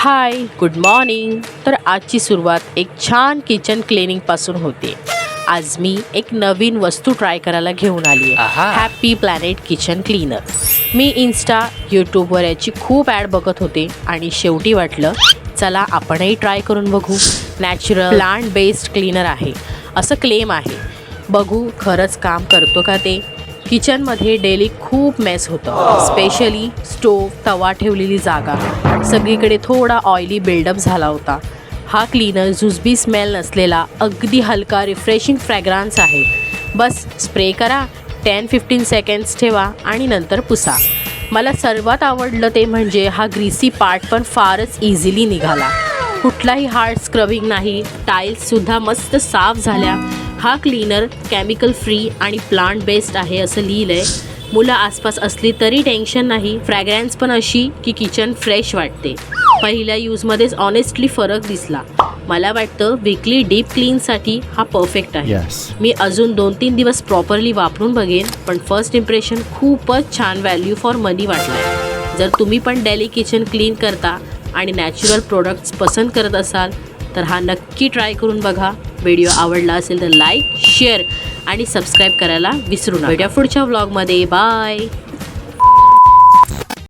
Hi good morning. तर आजची सुरुवात एक छान किचन क्लिनिंगपासून होते. आज मी एक नवीन वस्तू ट्राय करायला घेऊन आली आहे. आहा. Happy planet kitchen cleaner. मी इन्स्टा यूट्यूबवर याची खूप ॲड बघत होते आणि शेवटी वाटलं चला आपणही ट्राय करून बघू. नॅचरल प्लांट बेस्ड क्लीनर आहे असं क्लेम आहे. बघू खरंच काम करतो का ते. किचनमध्ये डेली खूप मेस होतं. स्पेशली स्टोव तवा ठेवलेली जागा सगळीकडे थोडा ऑइली बिल्डअप झाला होता. हा क्लीनर जुजबी स्मेल नसलेला अगदी हलका रिफ्रेशिंग फ्रॅग्रन्स आहे. बस स्प्रे करा, 10-15 सेकंड्स ठेवा आणि नंतर पुसा. मला सर्वात आवडलं ते म्हणजे हा ग्रीसी पार्ट पण फारच इझिली निघाला. कुठलाही हार्ड स्क्रबिंग नाही. टाईल्ससुद्धा मस्त साफ झाल्या. हा क्लीनर केमिकल फ्री आणि प्लांट बेस्ड आहे असं लिहिलं आहे. मुलं आसपास असली तरी टेन्शन नाही. फ्रॅग्रन्स पण अशी की किचन फ्रेश वाटते. पहिल्या यूजमध्येच ऑनेस्टली फरक दिसला. मला वाटतं वीकली डीप क्लीनसाठी हा परफेक्ट आहे. मी अजून 2-3 दिवस प्रॉपरली वापरून बघेन, पण फर्स्ट इम्प्रेशन खूपच छान, व्हॅल्यू फॉर मनी वाटलं. जर तुम्ही पण डेली किचन क्लीन करता आणि नॅचरल प्रोडक्ट्स पसंत करत असाल तर हा नक्की ट्राय करून बघा. व्हिडिओ आवडला असेल तर लाईक, शेअर आणि सबस्क्राईब करायला विसरू नका. भेटूया पुढच्या व्लॉगमध्ये. बाय.